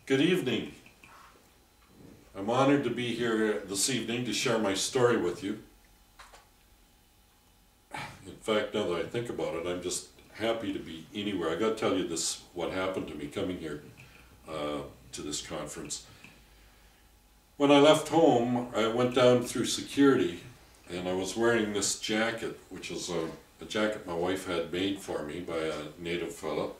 Good evening. I'm honored to be here this evening to share my story with you. In fact, now that I think about it, I'm just happy to be anywhere. I got to tell you this, what happened to me coming here to this conference. When I left home, I went down through security and I was wearing this jacket, which is a jacket my wife had made for me by a native fella.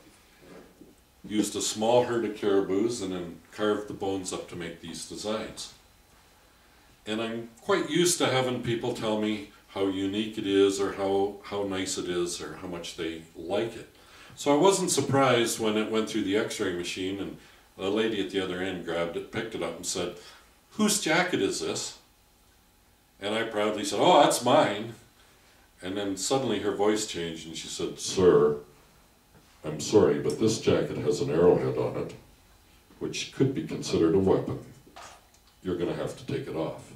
Used a small herd of caribous and then carved the bones up to make these designs. And I'm quite used to having people tell me how unique it is or how nice it is or how much they like it. So I wasn't surprised when it went through the x-ray machine and the lady at the other end grabbed it, picked it up and said, "Whose jacket is this?" And I proudly said, "Oh, that's mine." And then suddenly her voice changed and she said, "Sir, I'm sorry, but this jacket has an arrowhead on it, which could be considered a weapon. You're going to have to take it off."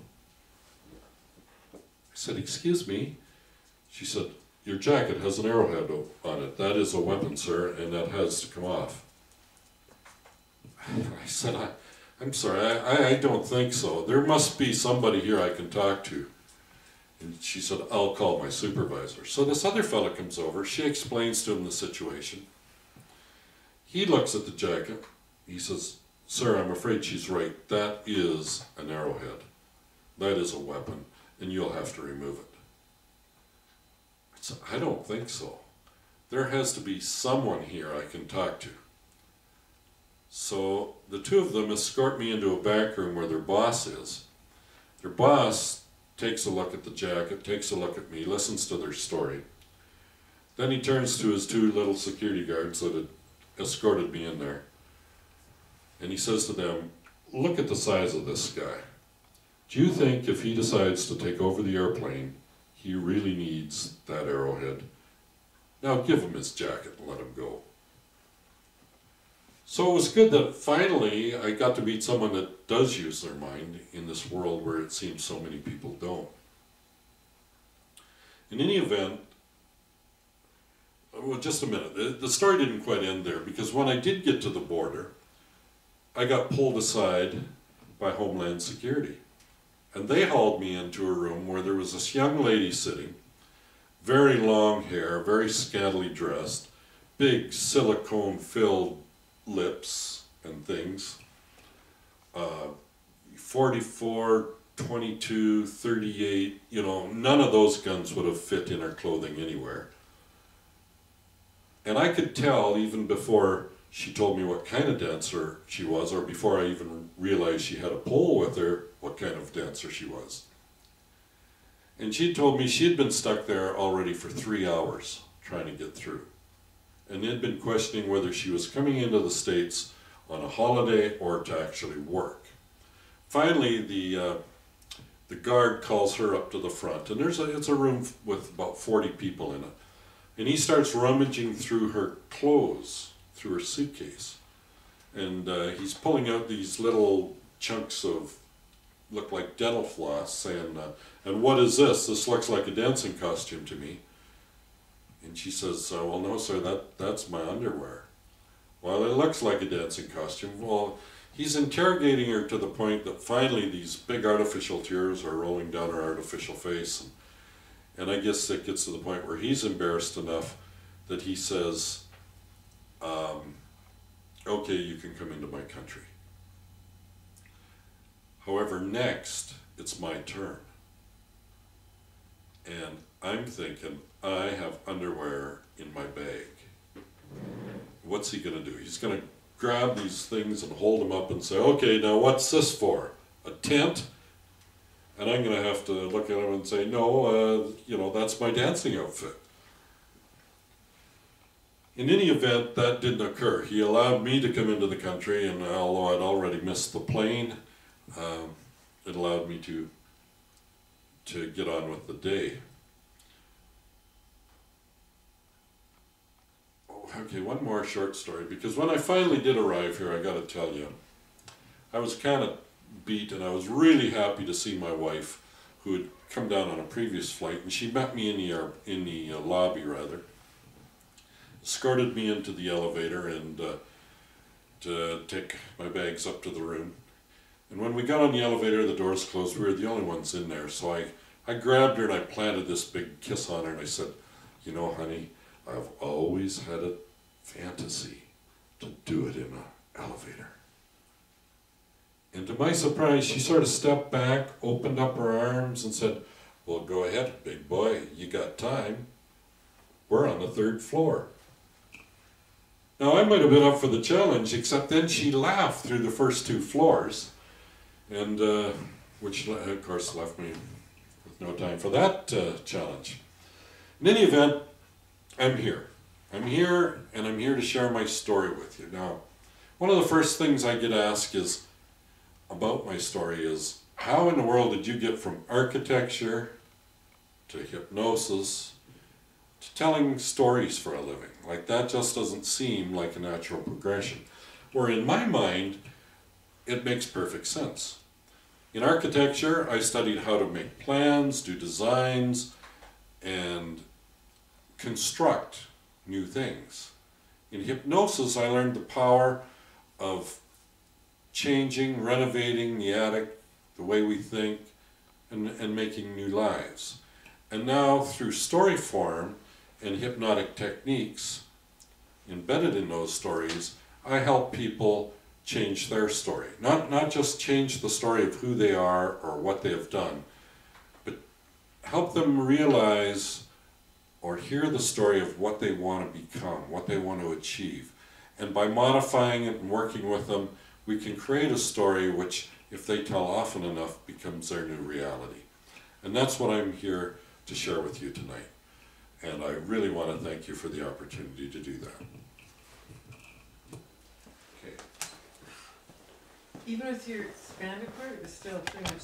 I said, "Excuse me?" She said, "Your jacket has an arrowhead on it. That is a weapon, sir, and that has to come off." I said, I'm sorry, I don't think so. There must be somebody here I can talk to." And she said, "I'll call my supervisor." So this other fella comes over, she explains to him the situation. He looks at the jacket, he says, "Sir, I'm afraid she's right. That is an arrowhead. That is a weapon, and you'll have to remove it." I said, "I don't think so. There has to be someone here I can talk to." So the two of them escort me into a back room where their boss is. Their boss takes a look at the jacket, takes a look at me, listens to their story. Then he turns to his two little security guards that had escorted me in there. And he says to them, "Look at the size of this guy. Do you think if he decides to take over the airplane, he really needs that arrowhead? Now give him his jacket and let him go." So it was good that finally I got to meet someone that does use their mind in this world where it seems so many people don't. In any event, well, just a minute, the story didn't quite end there, because when I did get to the border, I got pulled aside by Homeland Security. And they hauled me into a room where there was this young lady sitting, very long hair, very scantily dressed, big silicone-filled lips and things, 44, 22, 38, none of those guns would have fit in her clothing anywhere. And I could tell even before she told me what kind of dancer she was, or before I even realized she had a pole with her, what kind of dancer she was. And she told me she had been stuck there already for 3 hours trying to get through. And they'd been questioning whether she was coming into the States on a holiday or to actually work. Finally, the guard calls her up to the front, and it's a room with about 40 people in it. And he starts rummaging through her clothes, through her suitcase. And he's pulling out these little chunks of, look like dental floss, saying, "And what is this? This looks like a dancing costume to me." And she says, "Well, no, sir, that's my underwear." "Well, it looks like a dancing costume." Well, he's interrogating her to the point that finally these big artificial tears are rolling down her artificial face. And I guess it gets to the point where he's embarrassed enough that he says, "Okay, you can come into my country." However, next, it's my turn. And I'm thinking, I have underwear in my bag. What's he going to do? He's going to grab these things and hold them up and say, "Okay, now what's this for? A tent?" And I'm going to have to look at him and say, "No, that's my dancing outfit." In any event, that didn't occur. He allowed me to come into the country, and although I'd already missed the plane, it allowed me to get on with the day. Okay, one more short story, because when I finally did arrive here, I got to tell you, I was kind of beat, and I was really happy to see my wife, who had come down on a previous flight, and she met me in the lobby, escorted me into the elevator, and to take my bags up to the room. And when we got on the elevator, the doors closed. We were the only ones in there. So I grabbed her and I planted this big kiss on her and I said, you know, honey, I've always had a fantasy to do it in an elevator. And to my surprise, she sort of stepped back, opened up her arms and said, well, go ahead, big boy, you got time. We're on the 3rd floor. Now, I might have been up for the challenge, except then she laughed through the first 2 floors, and which, of course, left me with no time for that challenge. In any event, I'm here. I'm here, and I'm here to share my story with you. Now, one of the first things I get asked is, about my story is, how in the world did you get from architecture to hypnosis to telling stories for a living? Like, that just doesn't seem like a natural progression. Where in my mind, it makes perfect sense. In architecture, I studied how to make plans, do designs, and construct new things. In hypnosis, I learned the power of changing, renovating the attic, the way we think, and making new lives. And now, through story form and hypnotic techniques embedded in those stories, I help people change their story. Not just change the story of who they are or what they have done, but help them realize or hear the story of what they want to become, what they want to achieve. And by modifying it and working with them, we can create a story which, if they tell often enough, becomes their new reality. And that's what I'm here to share with you tonight. And I really want to thank you for the opportunity to do that. Okay. Even with your expanded part, it was still pretty much